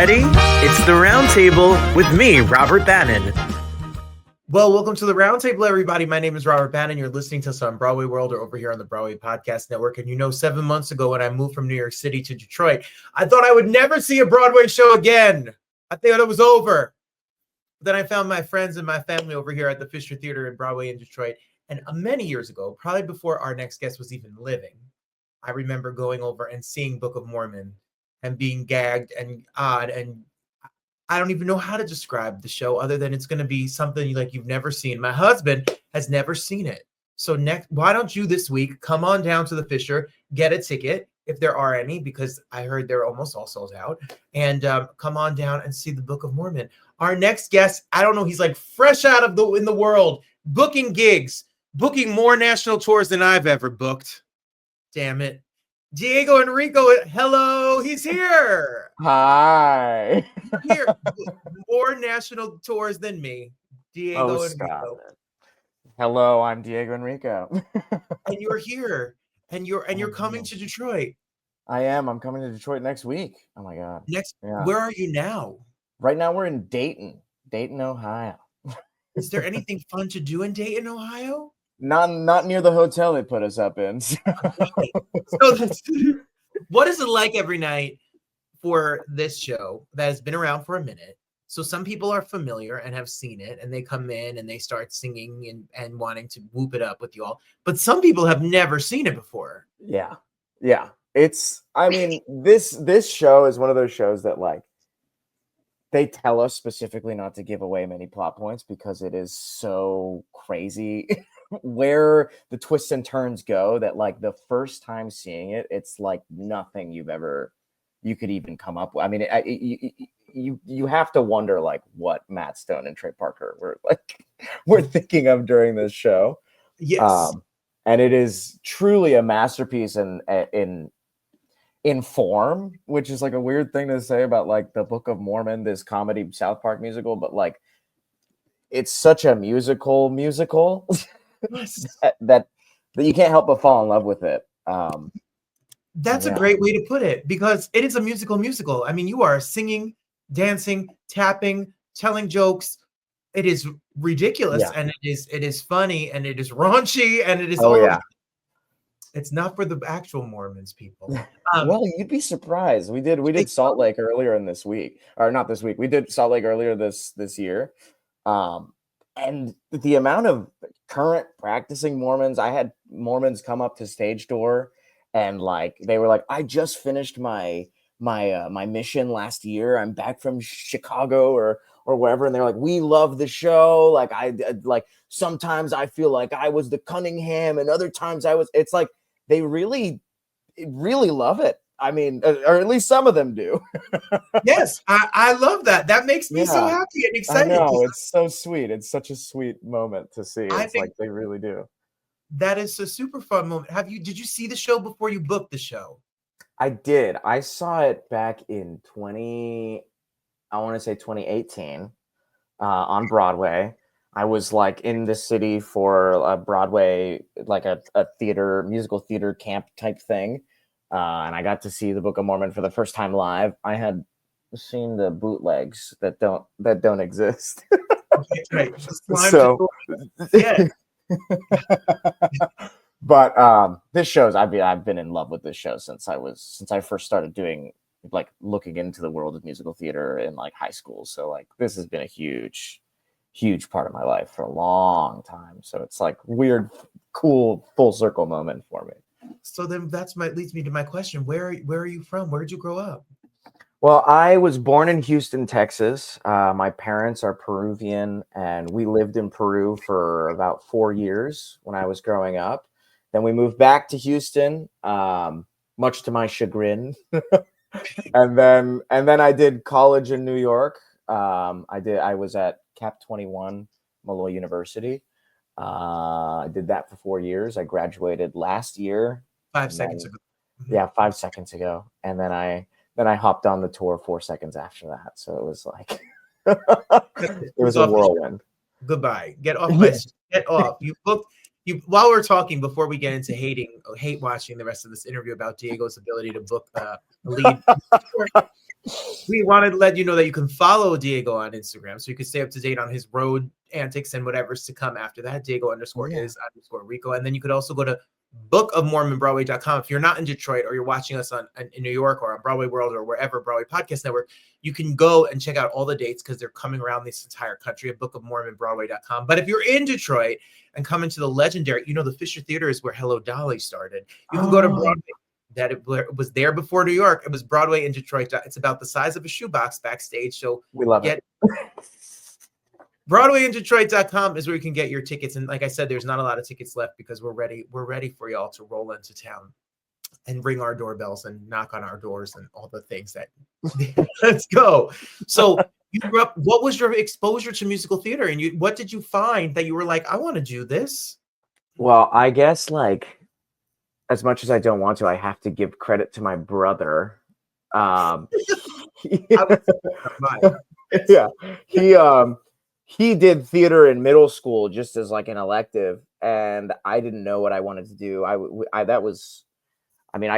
ready? It's the Roundtable with me, Robert Bannon. Well, welcome to the Roundtable, everybody. My name is Robert Bannon. You're listening to us on Broadway World or over here on the Broadway Podcast Network. And 7 months ago when I moved from New York City to Detroit, I thought I would never see a Broadway show again. I thought it was over. Then I found my friends and my family over here at the Fisher Theater in Broadway in Detroit. And many years ago, probably before our next guest was even living, I remember going over and seeing Book of Mormon and being gagged and odd. And I don't even know how to describe the show other than it's going to be something like you've never seen. My husband has never seen it. So why don't you this week come on down to the Fisher, get a ticket if there are any, because I heard they're almost all sold out, and come on down and see the Book of Mormon. Our next guest, I don't know, he's like fresh out of in the world, booking gigs, booking more national tours than I've ever booked. Damn it. Diego Enrico, hello, he's here. Hi. Here, more national tours than me. Diego Enrico. Hello, I'm Diego Enrico. And you're here. And you're coming to Detroit. I am. I'm coming to Detroit next week. Oh my God. Where are you now? Right now we're in Dayton, Ohio. Is there anything fun to do in Dayton, Ohio? Not near the hotel they put us up in. What is it like every night for this show that has been around for a minute? So some people are familiar and have seen it, and they come in and they start singing and wanting to whoop it up with you all. But some people have never seen it before. Yeah. This show is one of those shows that like they tell us specifically not to give away many plot points because it is so crazy where the twists and turns go that like the first time seeing it, it's like nothing you could even come up with. I mean, you have to wonder like what Matt Stone and Trey Parker were thinking of during this show. Yes. And it is truly a masterpiece in form, which is like a weird thing to say about like the Book of Mormon, this comedy South Park musical, but like it's such a musical that you can't help but fall in love with it. That's a great way to put it, because it is a musical. I mean, you are singing, dancing, tapping, telling jokes. It is ridiculous, and it is funny, and it is raunchy, and it is It's not for the actual Mormons, people. Well, you'd be surprised. We did Salt Lake earlier in this week, or not this week. We did Salt Lake earlier this year, and the amount of current practicing Mormons. I had Mormons come up to stage door, and like they were like, "I just finished my mission last year. I'm back from Chicago or wherever," and they're like, "We love the show. Like like sometimes I feel like I was the Cunningham, and other times I was." It's like they really love it. I mean, or at least some of them do. Yes, I love that. That makes me so happy and excited. I know, it's so sweet. It's such a sweet moment to see. It's like they really do. That is a super fun moment. Did you see the show before you booked the show? I did. I saw it back in 2018 on Broadway. I was like in the city for a Broadway, like a musical theater camp type thing. And I got to see the Book of Mormon for the first time live. I had seen the bootlegs that don't exist. Right. So, yeah. But this show's I've been in love with this show since I first started looking into the world of musical theater in like high school. So like this has been a huge part of my life for a long time. So it's like weird, cool, full circle moment for me. So then leads me to my question. Where are you from? Where did you grow up? Well, I was born in Houston, Texas. My parents are Peruvian, and we lived in Peru for about 4 years when I was growing up. Then we moved back to Houston, much to my chagrin. and then I did college in New York. I was at Cap 21, Molloy University. I did that for 4 years. I graduated last year. 5 seconds ago. Yeah, 5 seconds ago. And then I hopped on the tour 4 seconds after that. So it was like it was a whirlwind. Goodbye. Get off my get off. You booked while we're talking, before we get into hate watching the rest of this interview about Diego's ability to book a lead. We wanted to let you know that you can follow Diego on Instagram so you can stay up to date on his road antics and whatever's to come after that. Diego_is_Rico. And then you could also go to bookofmormonbroadway.com. If you're not in Detroit or you're watching us in New York or on Broadway World or wherever, Broadway Podcast Network, you can go and check out all the dates because they're coming around this entire country at bookofmormonbroadway.com. But if you're in Detroit and coming to the legendary, the Fisher Theater is where Hello Dolly started. You can go to Broadway. That it was there before New York. It was Broadway in Detroit. It's about the size of a shoebox backstage. So we love it. BroadwayInDetroit.com is where you can get your tickets. And like I said, there's not a lot of tickets left because we're ready for y'all to roll into town and ring our doorbells and knock on our doors and all the things that let's go. So you grew up, what was your exposure to musical theater? And what did you find that you were like, I want to do this? Well, I guess as much as I don't want to, I have to give credit to my brother. Yeah, he did theater in middle school just as an elective, and I didn't know what I wanted to do. I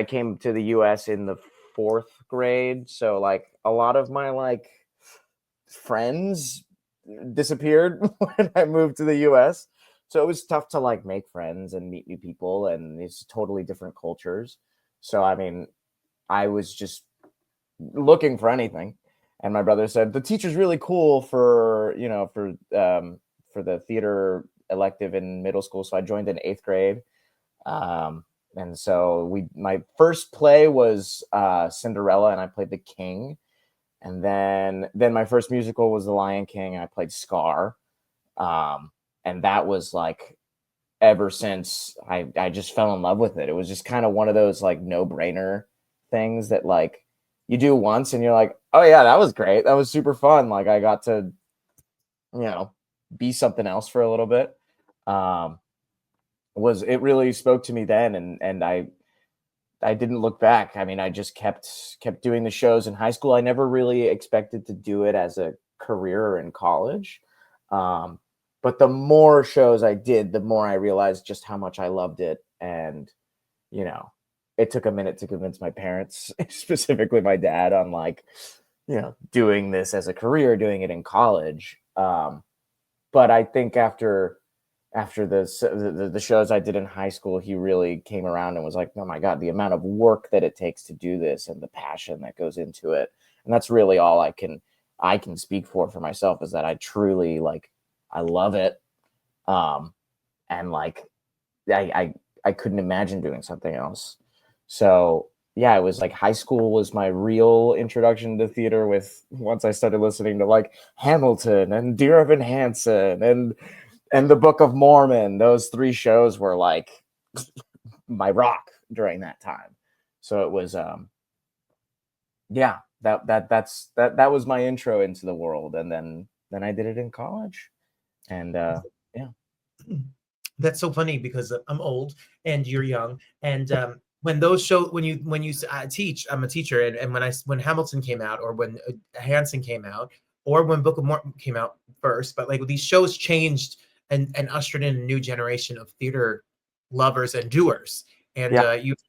came to the U.S. in the 4th grade, so a lot of my friends disappeared when I moved to the U.S. So it was tough to make friends and meet new people, and it's totally different cultures. So I was just looking for anything, and my brother said the teacher's really cool for the theater elective in middle school. So I joined in 8th grade, and so my first play was Cinderella, and I played the king, and then my first musical was The Lion King, and I played Scar. And that was ever since I just fell in love with it. It was just kind of one of those no-brainer things that you do once and you're like, oh yeah, that was great. That was super fun. I got to, be something else for a little bit. It really spoke to me then. And I didn't look back. I just kept doing the shows in high school. I never really expected to do it as a career in college. But the more shows I did, the more I realized just how much I loved it. And, it took a minute to convince my parents, specifically my dad, on doing this as a career, doing it in college. But I think after the shows I did in high school, he really came around and was like, oh my God, the amount of work that it takes to do this and the passion that goes into it. And that's really all I can speak for myself, is that I truly I love it. And I couldn't imagine doing something else. So yeah, it was high school was my real introduction to theater, once I started listening to Hamilton and Dear Evan Hansen and the Book of Mormon. Those 3 shows were my rock during that time. So it was that was my intro into the world. And then I did it in college. And yeah. That's so funny because I'm old and you're young. And when those shows, when you teach, I'm a teacher. And when Hamilton came out, or when Hanson came out, or when Book of Mormon came out first, but these shows changed and ushered in a new generation of theater lovers and doers. And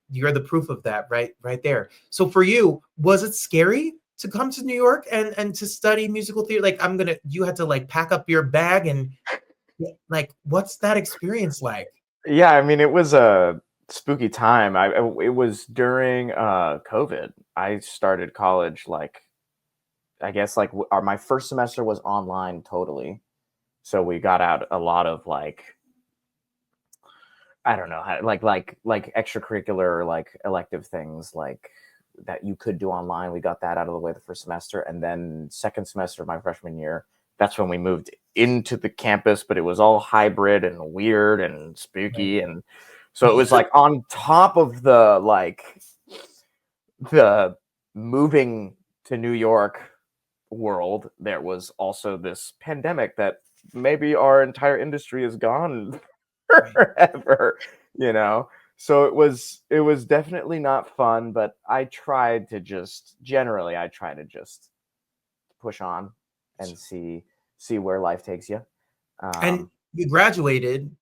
you're the proof of that right there. So for you, was it scary to come to New York and to study musical theater? You had to pack up your bag and what's that experience like? Yeah, it was a spooky time. It was during COVID. I started college I guess my first semester was online totally. So we got out a lot of I don't know, extracurricular elective things that you could do online. We got that out of the way the first semester, and then second semester my freshman year, that's when we moved into the campus, but it was all hybrid and weird and spooky. Right. And so it was on top of the moving to New York world, there was also this pandemic that maybe our entire industry is gone forever, So it was definitely not fun, but I tried to just push on and see where life takes you. And you graduated,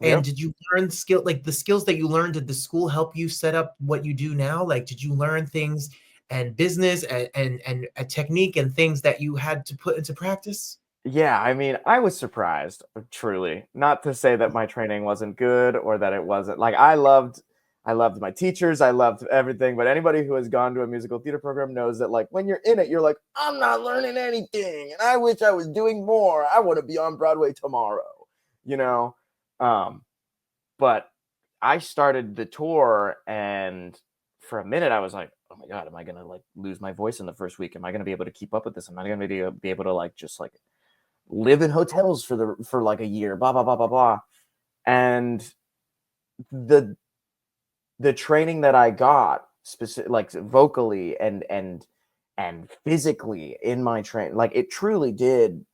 and did you learn the skills that you learned? Did the school help you set up what you do now? Did you learn things and business and a technique and things that you had to put into practice? Yeah, I mean, I was surprised, truly. Not to say that my training wasn't good or that it wasn't like I loved my teachers, I loved everything, but anybody who has gone to a musical theater program knows that like when you're in it, you're like, I'm not learning anything and I wish I was doing more. I want to be on Broadway tomorrow, you know? But I started the tour and for a minute I was like, oh my God, am I gonna like lose my voice in the first week? Am I gonna be able to keep up with this? Am I gonna be able to like just like live in hotels for like a year, blah blah blah blah blah. And the training that I got specific like vocally and physically in my train, like it truly did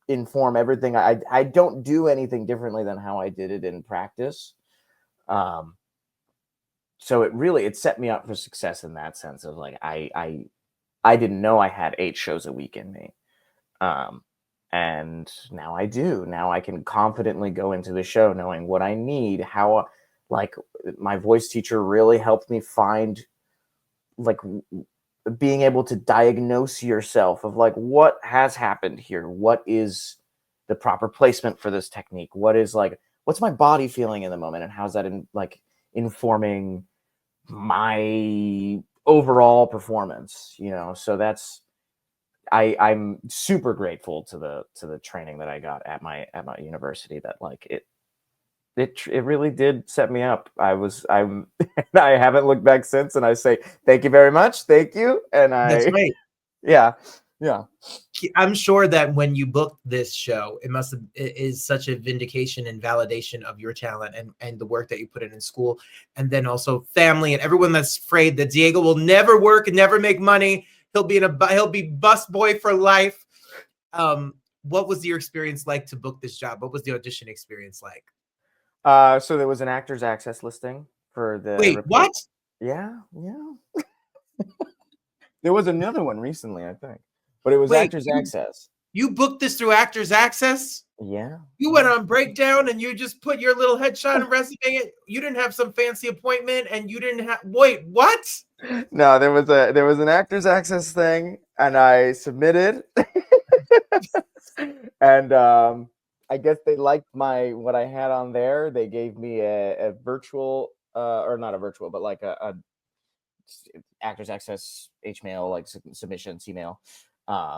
inform everything. I don't do anything differently than how I did it in practice. So it set me up for success in that sense of like I didn't know I had 8 shows a week in me. And now I do. Now I can confidently go into the show knowing what I need, how like my voice teacher really helped me find like being able to diagnose yourself of like what has happened here, what is the proper placement for this technique, what is like what's my body feeling in the moment, and how's that informing my overall performance, so that's I'm super grateful to the training that I got at my university, that like it really did set me up. I'm I haven't looked back since, and I say thank you very much, thank you, and That's right. yeah. I'm sure that when you booked this show, it is such a vindication and validation of your talent and the work that you put in school, and then also family and everyone that's afraid that Diego will never work and never make money. He'll be bus boy for life. What was your experience like to book this job? What was the audition experience like? So there was an Actors Access listing for the Wait, what? Yeah. There was another one recently, I think, but it was Actors Access. You booked this through Actors Access? Yeah. You went on Breakdown and you just put your little headshot and resume. You didn't have some fancy appointment, and you didn't have. Wait, what? No, there was an Actors Access thing, and I submitted, and I guess they liked what I had on there. They gave me a virtual, or not a virtual, but like a Actors Access HMail, like submissions email.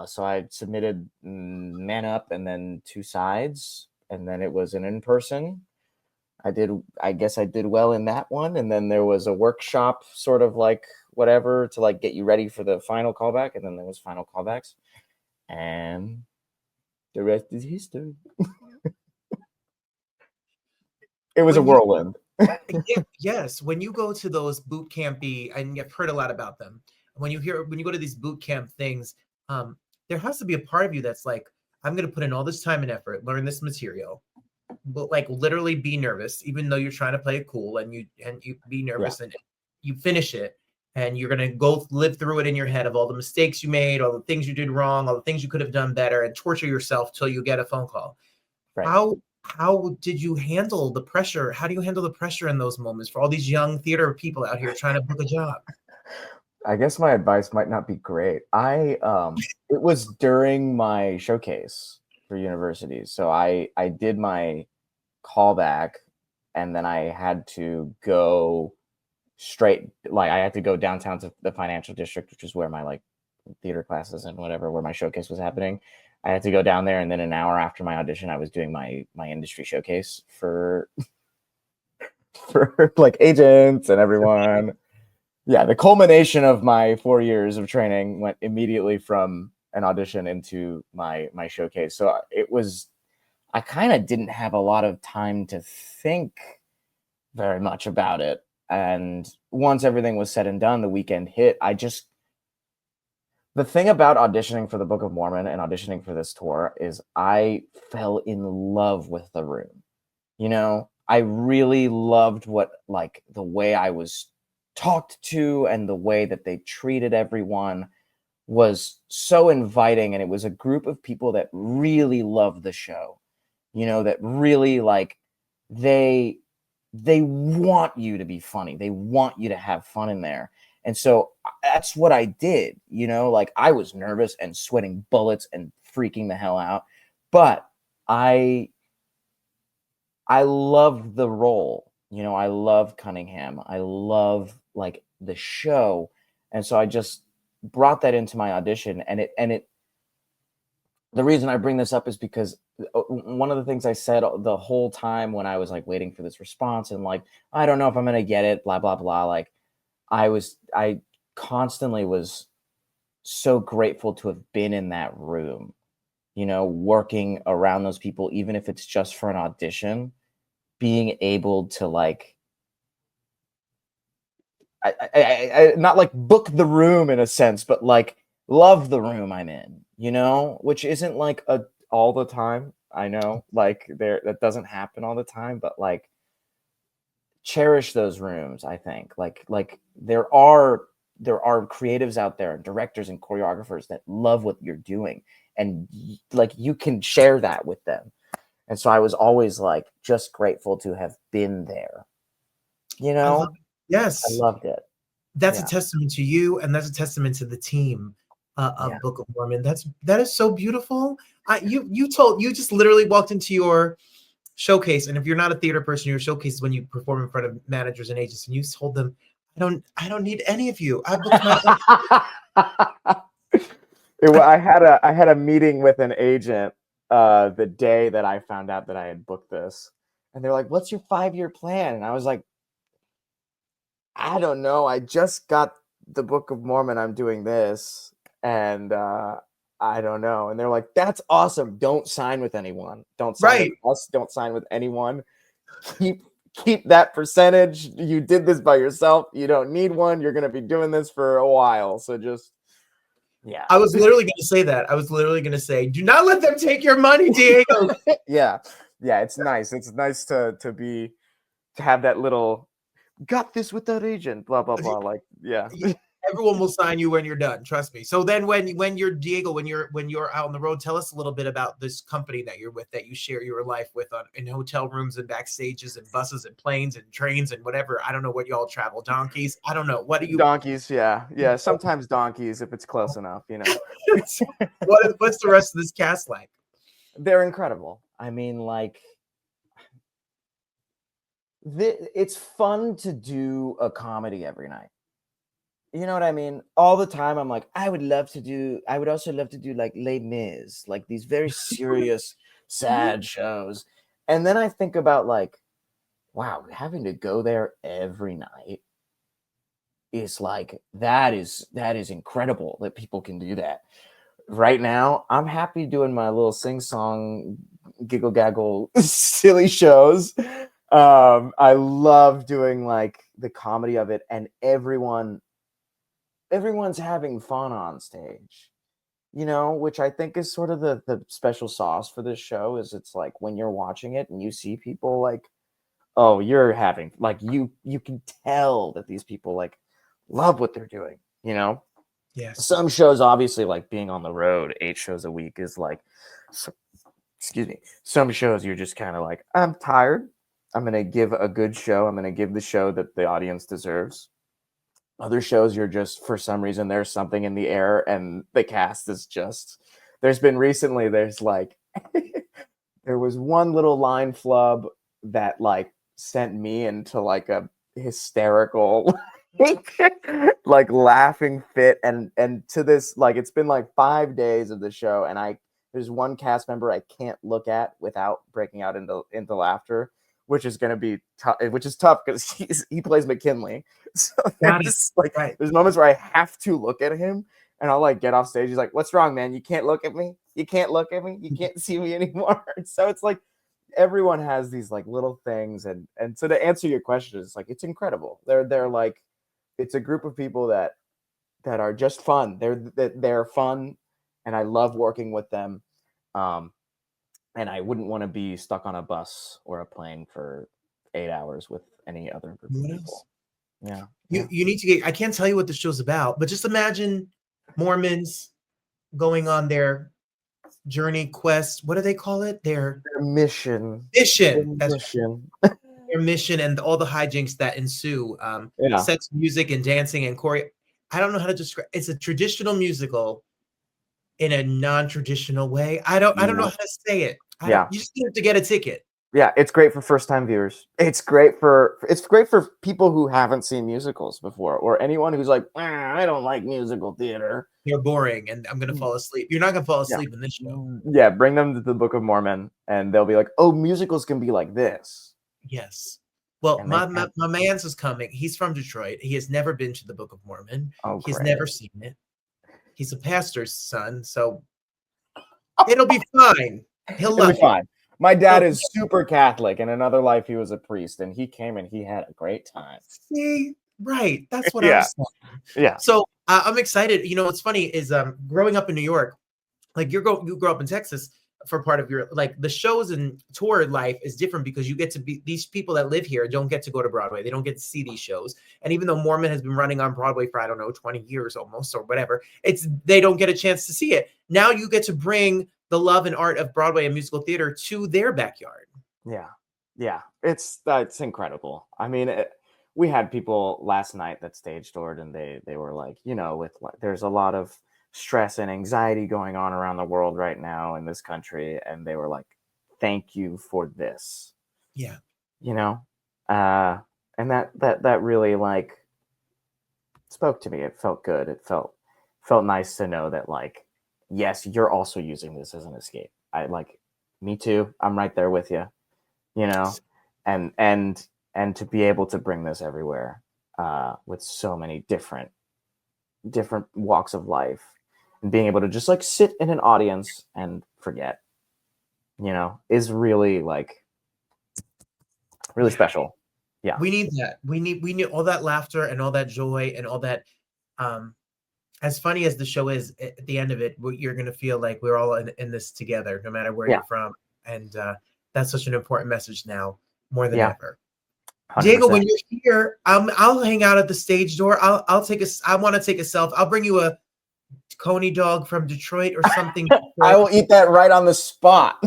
So I submitted Man Up and then 2 sides, and then it was an in-person. I guess I did well in that one, and then there was a workshop, sort of like whatever, to like get you ready for the final callback, and then there was final callbacks, and the rest is history. It was a whirlwind. Yes, when you go to those boot campy, and I've heard a lot about them. When you go to these boot camp things, there has to be a part of you that's like, I'm going to put in all this time and effort, learn this material, but like literally be nervous, even though you're trying to play it cool, and you be nervous, and you finish it, and you're going to go live through it in your head of all the mistakes you made, all the things you did wrong, all the things you could have done better, and torture yourself till you get a phone call. Right. How did you handle the pressure? How do you handle the pressure in those moments for all these young theater people out here trying to book a job? I guess my advice might not be great. It was during my showcase for universities. So I did my callback, and then I had to go straight, like I had to go downtown to the financial district, which is where my like theater classes and whatever, where my showcase was happening. I had to go down there, and then an hour after my audition, I was doing my industry showcase for like agents and everyone. Yeah, the culmination of my 4 years of training went immediately from an audition into my showcase. So I kind of didn't have a lot of time to think very much about it. And once everything was said and done, the weekend hit. The thing about auditioning for the Book of Mormon and auditioning for this tour is I fell in love with the room. I really loved the way I was talked to, and the way that they treated everyone was so inviting. And it was a group of people that really loved the show, that really they want you to be funny. They want you to have fun in there. And so that's what I did, you know, like I was nervous and sweating bullets and freaking the hell out, but I love the role, you know, I love Cunningham. I love like the show. And so I just brought that into my audition, and it the reason I bring this up is because one of the things I said the whole time when I was like waiting for this response and like, I don't know if I'm going to get it, blah, blah, blah. Like I constantly was so grateful to have been in that room, you know, working around those people, even if it's just for an audition, being able to like, I not like book the room in a sense, but like love the room I'm in, you know, which isn't like all the time. I know like that doesn't happen all the time, but like cherish those rooms. I think like there are creatives out there, directors and choreographers that love what you're doing, and like you can share that with them. And so I was always like just grateful to have been there, you know. Yes, I loved it. that's a testament to you, and that's a testament to the team of Book of Mormon. That is so beautiful. You just literally walked into your showcase, and if you're not a theater person, your showcase is when you perform in front of managers and agents, and you told them, I don't need any of you. I booked my own. I had a meeting with an agent the day that I found out that I had booked this, and they're like, "What's your 5-year plan?" And I was like, "I don't know. I just got the Book of Mormon. I'm doing this, and I don't know." And they're like, "That's awesome. Don't sign with anyone. Don't sign with us. Don't sign with anyone. Keep that percentage. You did this by yourself. You don't need one. You're going to be doing this for a while. So just, yeah." I was literally going to say that. I was literally going to say, do not let them take your money, Diego. Yeah. It's nice. It's nice to have that little, got this with that agent, blah, blah, blah. Like, yeah. Everyone will sign you when you're done. Trust me. So then when you're Diego, when you're out on the road, tell us a little bit about this company that you're with, that you share your life with in hotel rooms and backstages and buses and planes and trains and whatever. I don't know what y'all travel. Donkeys. I don't know. What do you? Donkeys. Yeah. Sometimes donkeys if it's close enough, you know. What's the rest of this cast like? They're incredible. I mean, like, it's fun to do a comedy every night. You know what I mean? All the time, I'm like, I would also love to do like Les Mis, like these very serious, sad shows. And then I think about like, wow, having to go there every night is like, that is incredible that people can do that. Right now, I'm happy doing my little sing-song, giggle gaggle, silly shows. I love doing like the comedy of it, and everyone's having fun on stage, you know, which I think is sort of the special sauce for this show. Is it's like when you're watching it and you see people like, oh, you're having like, you can tell that these people like love what they're doing, you know. Yes. Some shows, obviously, like being on the road 8 shows a week is like, excuse me, some shows you're just kind of like, I'm tired, I'm gonna give a good show, I'm gonna give the show that the audience deserves. Other shows, you're just, for some reason, there's something in the air and the cast is just, there's like, there was one little line flub that like sent me into like a hysterical like laughing fit, and to this, like, it's been like 5 days of the show, and there's one cast member I can't look at without breaking out into laughter, which is going to be tough, which is tough because he plays McKinley. So there's moments where I have to look at him, and I'll like get off stage. He's like, "What's wrong, man? You can't look at me. You can't look at me. You can't see me anymore." So it's like everyone has these like little things, and so to answer your question, it's like, it's incredible. They're like, it's a group of people that are just fun. They're fun, and I love working with them. And I wouldn't want to be stuck on a bus or a plane for 8 hours with any other group of people. Yeah. You need to get, I can't tell you what the show's about, but just imagine Mormons going on their journey, quest. What do they call it? Their mission. Mission. Mission. intermission and all the hijinks that ensue. Sex, music, and dancing and choreo. I don't know how to describe. It's a traditional musical in a non-traditional way. I don't know how to say it. You just have to get a ticket. Yeah, it's great for first-time viewers. It's great for people who haven't seen musicals before, or anyone who's like, I don't like musical theater. They're boring, and I'm gonna fall asleep. You're not gonna fall asleep in this show. Yeah, bring them to the Book of Mormon, and they'll be like, oh, musicals can be like this. Yes. Well, my man's is coming. He's from Detroit. He has never been to the Book of Mormon. He's never seen it. He's a pastor's son, so it'll be fine. It'll be fine. My dad is super Catholic. In another life, he was a priest, and he came and he had a great time. See, right? That's what I was saying. Yeah. So I'm excited. You know, what's funny is growing up in New York, like you grow up in Texas for part of your the shows and tour life is different because you get to be these people that live here don't get to go to Broadway. They don't get to see these shows. And even though Mormon has been running on Broadway for, I don't know, 20 years almost or whatever, they don't get a chance to see it. Now you get to bring the love and art of Broadway and musical theater to their backyard. Yeah. It's incredible. I mean, we had people last night that stage doored, and they were like, you know, there's a lot of stress and anxiety going on around the world right now in this country, and they were like, thank you for this. Yeah. You know, and that really spoke to me. It felt good. It felt nice to know that yes, you're also using this as an escape. Me too. I'm right there with you, you know, and to be able to bring this everywhere with so many different walks of life, and being able to just sit in an audience and forget, you know, is really really special. Yeah. We need that. We need all that laughter and all that joy and all that. As funny as the show is, at the end of it, you're going to feel like we're all in this together, no matter where you're from. And that's such an important message now, more than ever. 100%. Diego, when you're here, I'll hang out at the stage door. I want to take a selfie. I'll bring you a Coney dog from Detroit or something. I will eat that right on the spot.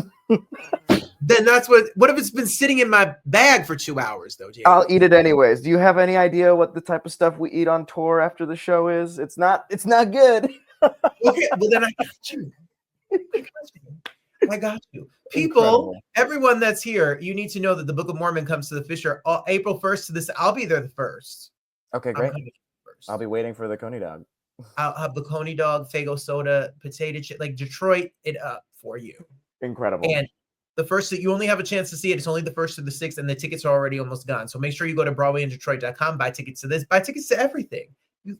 Then that's what if it's been sitting in my bag for 2 hours though, Diego? I'll eat it anyways. Do you have any idea what the type of stuff we eat on tour after the show is? It's not good. Okay, well then I got you. I got you. People, incredible. Everyone that's here, you need to know that the Book of Mormon comes to the Fisher April 1st to this. I'll be there the 1st. Okay, great. I'll be waiting for the Coney dog. I'll have the Coney dog, Faygo soda, potato chip, Detroit it up for you. Incredible. And the first that you only have a chance to see it. It's only the 1st to the 6th, and the tickets are already almost gone. So make sure you go to BroadwayInDetroit.com, buy tickets to this, buy tickets to everything.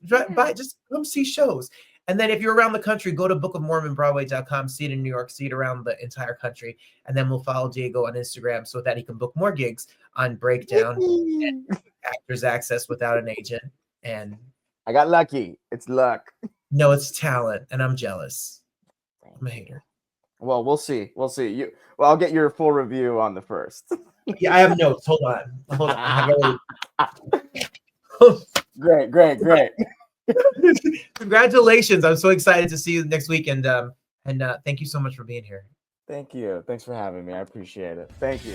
Just come see shows. And then if you're around the country, go to bookofmormonbroadway.com, see it in New York, see it around the entire country. And then we'll follow Diego on Instagram so that he can book more gigs on Breakdown and Actors Access without an agent. And I got lucky. It's luck. No, it's talent, and I'm jealous. I'm a hater. Well, we'll see. I'll get your full review on the 1st. Yeah, I have notes. Hold on. I have Great. Congratulations. I'm so excited to see you next week. And thank you so much for being here. Thank you. Thanks for having me. I appreciate it. Thank you.